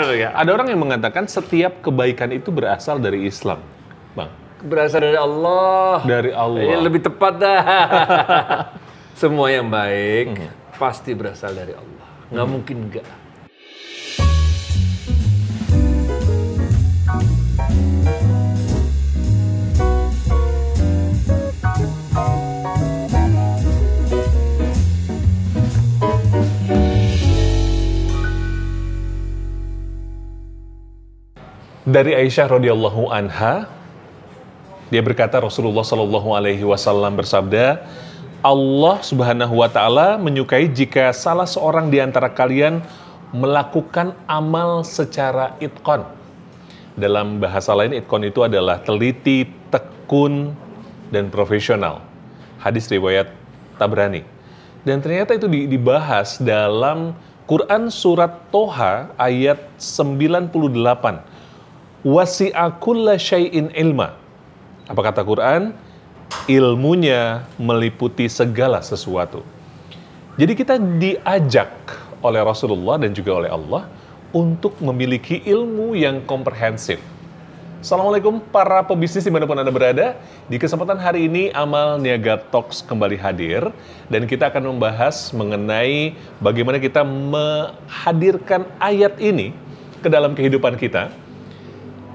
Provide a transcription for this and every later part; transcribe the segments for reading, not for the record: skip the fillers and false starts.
Ada orang yang mengatakan setiap kebaikan itu berasal dari Islam, Bang. Berasal dari Allah. Dari Allah. Lebih tepat dah. Semua yang baik pasti berasal dari Allah. Nggak mungkin enggak. Dari Aisyah radhiyallahu anha, dia berkata Rasulullah Shallallahu Alaihi Wasallam bersabda, Allah Subhanahu Wa Taala menyukai jika salah seorang di antara kalian melakukan amal secara itqon. Dalam bahasa lain, itqon itu adalah teliti, tekun, dan profesional. Hadis riwayat Tabrani. Dan ternyata itu dibahas dalam Quran surat Toha ayat 98. Wasi'a kulla syai'in ilma. Apa kata Quran? Ilmunya meliputi segala sesuatu. Jadi kita diajak oleh Rasulullah dan juga oleh Allah untuk memiliki ilmu yang komprehensif. Assalamualaikum para pebisnis dimanapun Anda berada. Di kesempatan hari ini Amal Niaga Talks kembali hadir. Dan kita akan membahas mengenai bagaimana kita menghadirkan ayat ini ke dalam kehidupan kita.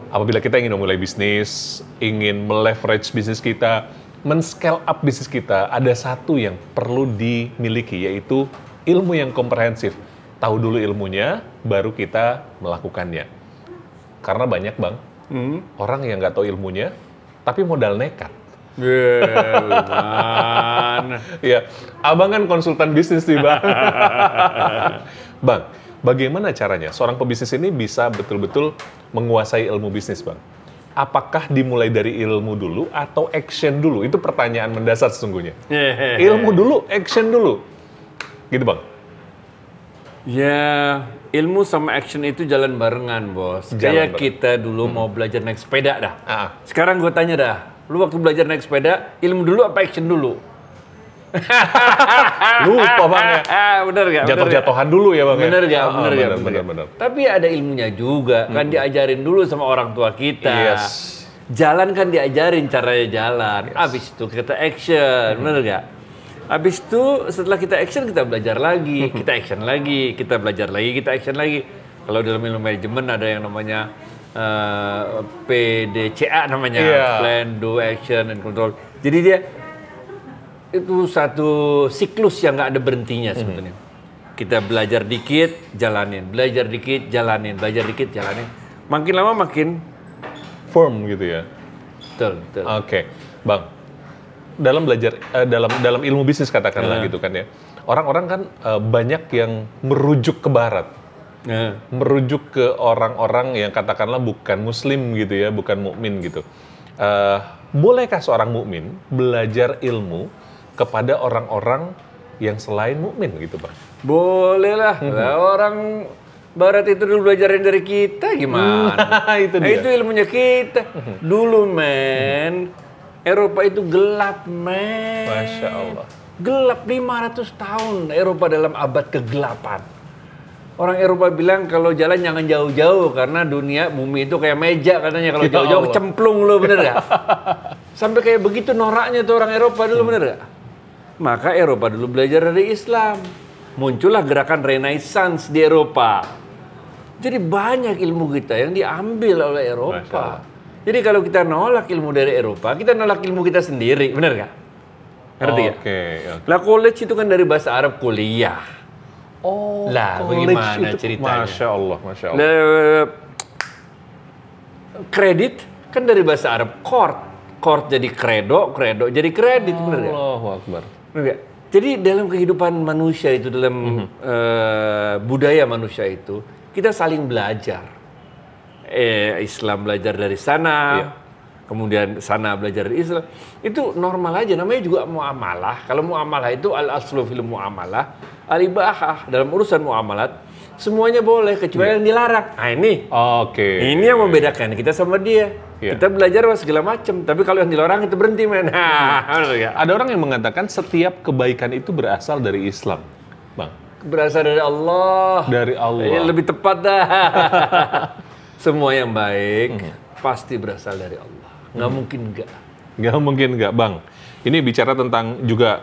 Apabila kita ingin memulai bisnis, ingin meleverage bisnis kita, men-scale up bisnis kita, ada satu yang perlu dimiliki, yaitu ilmu yang komprehensif. Tahu dulu ilmunya, baru kita melakukannya. Karena banyak, Bang, orang yang nggak tahu ilmunya, tapi modal nekat. Ya, abang kan konsultan bisnis nih, Bang. Bang, bagaimana caranya seorang pebisnis ini bisa betul-betul menguasai ilmu bisnis, Bang? Apakah dimulai dari ilmu dulu atau action dulu? Itu pertanyaan mendasar sesungguhnya. Ilmu dulu, action dulu. Gitu, Bang? Ya, ilmu sama action itu jalan barengan, Bos. Kayak kita dulu mau belajar naik sepeda dah. Sekarang gue tanya dah, lu waktu belajar naik sepeda, ilmu dulu apa action dulu? Lupa, Bang, ya. Bener gak? Jatuh-jatuhan dulu ya, Bang. Bener gak? Bener. Tapi ada ilmunya juga. Kan diajarin dulu sama orang tua kita. Yes. Jalan kan diajarin caranya jalan. Abis itu kita action. Bener gak? Abis itu setelah kita action, kita belajar lagi. Kita action lagi. Kita belajar lagi. Kita action lagi. Kalau dalam ilmu manajemen ada yang namanya PDCA namanya. Plan, do, action, and control. Jadi dia itu satu siklus yang nggak ada berhentinya sebetulnya. Kita belajar dikit, jalanin. Belajar dikit, jalanin. Belajar dikit, jalanin. Makin lama makin firm gitu ya. Betul. Oke. Bang, dalam belajar dalam ilmu bisnis katakanlah gitu kan ya. Orang-orang kan banyak yang merujuk ke barat. Merujuk ke orang-orang yang katakanlah bukan muslim gitu ya, bukan mukmin gitu. Bolehkah seorang mukmin belajar ilmu kepada orang-orang yang selain mukmin gitu, Bang? Boleh lah. Orang barat itu dulu belajarin dari kita gimana? Itu dia. Itu ilmunya kita. Dulu, men. Eropa itu gelap, men. Masya Allah. Gelap 500 tahun Eropa dalam abad kegelapan. Orang Eropa bilang kalau jalan jangan jauh-jauh karena bumi itu kayak meja katanya. Kalau jauh-jauh cemplung lo, bener gak? Sampai kayak begitu noraknya tuh orang Eropa dulu, bener gak? Maka Eropa dulu belajar dari Islam. Muncullah gerakan Renaissance di Eropa. Jadi banyak ilmu kita yang diambil oleh Eropa. Jadi kalau kita nolak ilmu dari Eropa, kita nolak ilmu kita sendiri, bener gak? Ngerti gak? Lah college itu kan dari bahasa Arab kuliah. Lah bagaimana ceritanya? Masya Allah. Kredit kan dari bahasa Arab court jadi kredo jadi kredit, bener gak? Allahu Akbar. Jadi dalam kehidupan manusia itu, dalam budaya manusia itu, kita saling belajar. Islam belajar dari sana, kemudian sana belajar dari Islam. Itu normal aja, namanya juga muamalah. Kalau muamalah itu al-aslu fil muamalah, al-ibahah. Dalam urusan muamalat, semuanya boleh, kecuali yang dilarang. Nah ini, ini yang membedakan kita sama dia. Kita belajar segala macam, tapi kalau yang dilarang itu berhenti, men. Ada orang yang mengatakan setiap kebaikan itu berasal dari Islam, Bang. Berasal dari Allah. Dari Allah. Lebih tepat dah. Semua yang baik pasti berasal dari Allah. Nggak mungkin enggak. Nggak mungkin nggak, Bang. Ini bicara tentang juga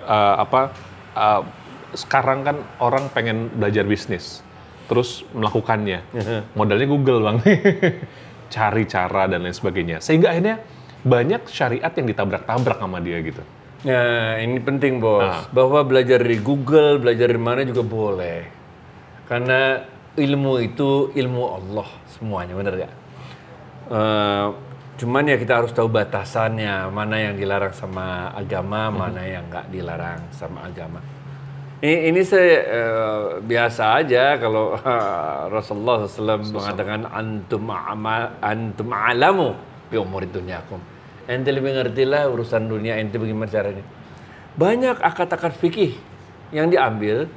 sekarang kan orang pengen belajar bisnis, terus melakukannya. Modalnya Google, Bang. Cari cara dan lain sebagainya. Sehingga akhirnya banyak syariat yang ditabrak-tabrak sama dia gitu. Nah, ini penting, Bos. Bahwa belajar dari Google, belajar dari mana juga boleh. Karena ilmu itu ilmu Allah semuanya, bener gak? Cuman ya kita harus tahu batasannya, mana yang dilarang sama agama, mana yang nggak dilarang sama agama. Ini saya biasa aja kalau Rasulullah SAW mengatakan antum a'lamu bi umuri dunyakum. Ente lebih ngertilah urusan dunia ente bagaimana caranya. Banyak akad-akad fikih yang diambil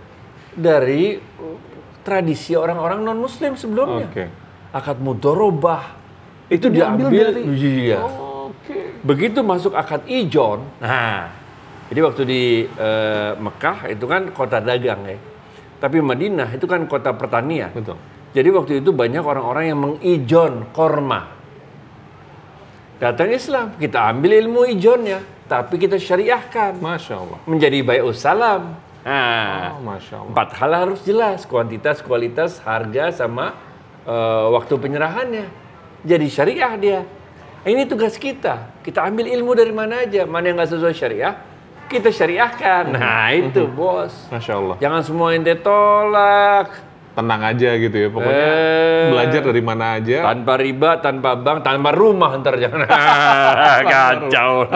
dari tradisi orang-orang non-muslim sebelumnya. Akad mudorobah itu diambil dari iya. Begitu masuk akad ijon. Nah, jadi waktu di Mekah itu kan kota dagang ya. Tapi Madinah itu kan kota pertanian. Betul. Jadi waktu itu banyak orang-orang yang mengijon korma. Datang Islam, kita ambil ilmu ijonnya, tapi kita syariahkan. Masya Allah. Menjadi bai'us salam. Nah, Masya Allah. 4 hal harus jelas, kuantitas, kualitas, harga, sama waktu penyerahannya. Jadi syariah dia. Ini tugas kita. Kita ambil ilmu dari mana aja. Mana yang nggak sesuai syariah, kita syariahkan. Nah itu bos. Masya Allah. Jangan semua ente tolak. Tenang aja gitu ya, pokoknya belajar dari mana aja. Tanpa riba, tanpa bank, tanpa rumah ntar jangan. Kacau.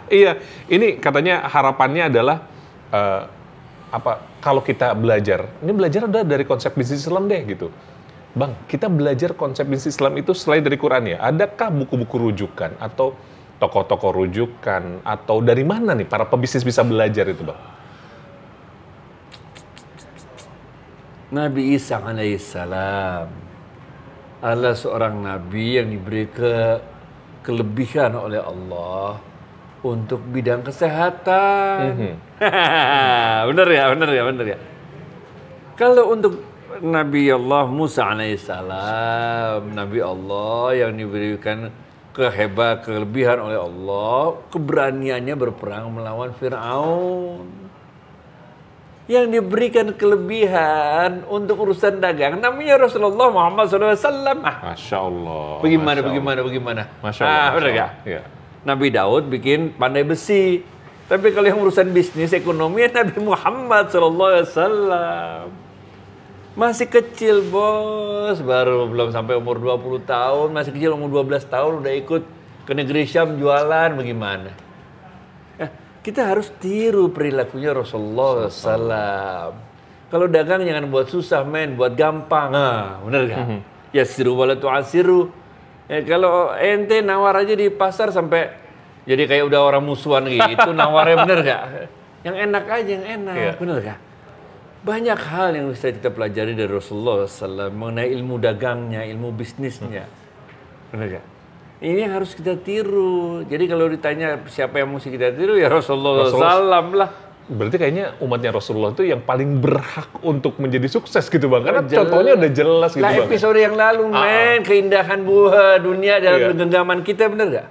Iya, ini katanya harapannya adalah kalau kita belajar, ini belajar udah dari konsep bisnis Islam deh gitu. Bang, kita belajar konsep bisnis Islam itu selain dari Quran ya, adakah buku-buku rujukan atau tokoh-tokoh rujukan atau dari mana nih para pebisnis bisa belajar itu, Bang? Nabi Isa alaihissalam adalah seorang nabi yang diberi kelebihan oleh Allah untuk bidang kesehatan. Bener ya. Kalau untuk Nabi Allah Musa alaihissalam, Nabi Allah yang diberikan kelebihan oleh Allah, keberaniannya berperang melawan Fir'aun. Yang diberikan kelebihan untuk urusan dagang namanya Rasulullah Muhammad SAW. Masya Allah. Bagaimana? Masya Allah. Benar gak? Ya. Nabi Daud bikin pandai besi. Tapi kalau yang urusan bisnis ekonomi Nabi Muhammad SAW. Masih kecil bos, baru belum sampai umur 20 tahun, masih kecil umur 12 tahun udah ikut ke negeri Syam jualan, bagaimana? Kita harus tiru perilakunya Rasulullah SAW. Kalau dagang jangan buat susah men, buat gampang. Bener gak? Yassiru wala tu'assiru. Kalau ente nawar aja di pasar sampai jadi kayak udah orang musuhan gitu, nawarnya bener gak? Yang enak aja, yang enak. Bener gak? Banyak hal yang bisa kita pelajari dari Rasulullah SAW mengenai ilmu dagangnya, ilmu bisnisnya. Bener gak? Ini yang harus kita tiru. Jadi kalau ditanya siapa yang mesti kita tiru, ya Rasulullah SAW lah. Berarti kayaknya umatnya Rasulullah itu yang paling berhak untuk menjadi sukses gitu Bang. Karena contohnya udah jelas gitu Bang. Nah episode yang lalu men, keindahan buah dunia dalam genggaman kita, bener gak?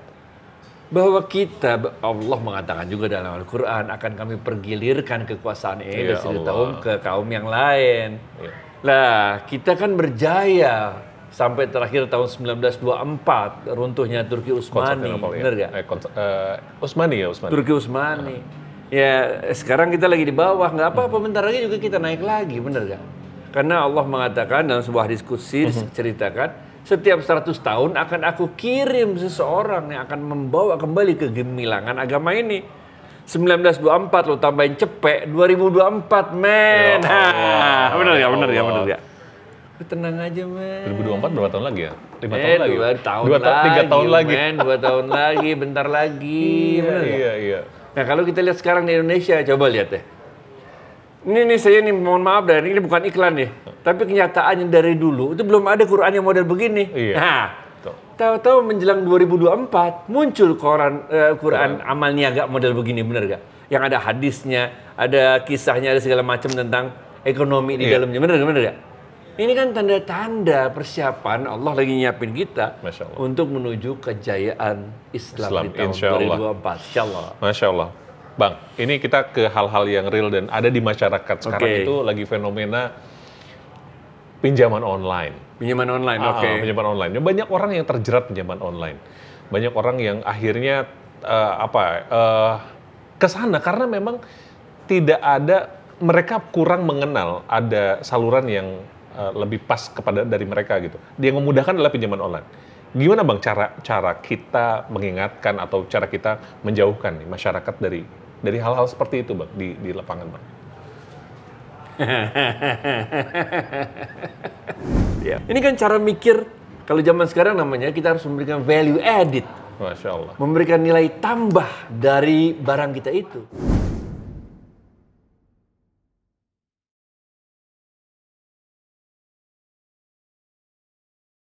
Bahwa kita, Allah mengatakan juga dalam Al-Quran, akan kami pergilirkan kekuasaan ini dari satu kaum ke kaum yang lain. Lah kita kan berjaya sampai terakhir tahun 1924 runtuhnya Turki Utsmani, benar gak? Utsmani. Turki Utsmani. Ya sekarang kita lagi di bawah, nggak apa-apa, bentar lagi juga kita naik lagi, benar gak? Karena Allah mengatakan dalam sebuah hadis qudsi ceritakan setiap 100 tahun akan aku kirim seseorang yang akan membawa kembali kegemilangan agama ini. 1924 lo tambahin cepek 2024 men. Benar ya. Tenang aja men. 2024 berapa tahun lagi ya? 5 tahun lagi? 3 tahun lagi men, 2 tahun lagi, bentar lagi. Iya. Nah kalau kita lihat sekarang di Indonesia, coba lihat deh. Ini saya nih mohon maaf dan ini bukan iklan nih. Tapi kenyataannya dari dulu itu belum ada Quran yang model begini. Nah, tahu-tahu menjelang 2024 muncul Quran amal niaga model begini, bener gak? Yang ada hadisnya, ada kisahnya, ada segala macam tentang ekonomi di dalamnya. Bener gak? Ini kan tanda-tanda persiapan Allah lagi nyiapin kita untuk menuju kejayaan Islam di tahun 2024. Insya Allah. Masya Allah. Bang, ini kita ke hal-hal yang real dan ada di masyarakat sekarang itu lagi fenomena pinjaman online. Pinjaman online, pinjaman online. Banyak orang yang terjerat pinjaman online. Banyak orang yang akhirnya ke sana karena memang tidak ada, mereka kurang mengenal ada saluran yang lebih pas dari mereka gitu. Dia yang memudahkan adalah pinjaman online. Gimana Bang cara kita mengingatkan atau cara kita menjauhkan nih masyarakat dari hal-hal seperti itu Bang di lapangan Bang? Ini kan cara mikir, kalau zaman sekarang namanya kita harus memberikan value added. Masya Allah. Memberikan nilai tambah dari barang kita itu.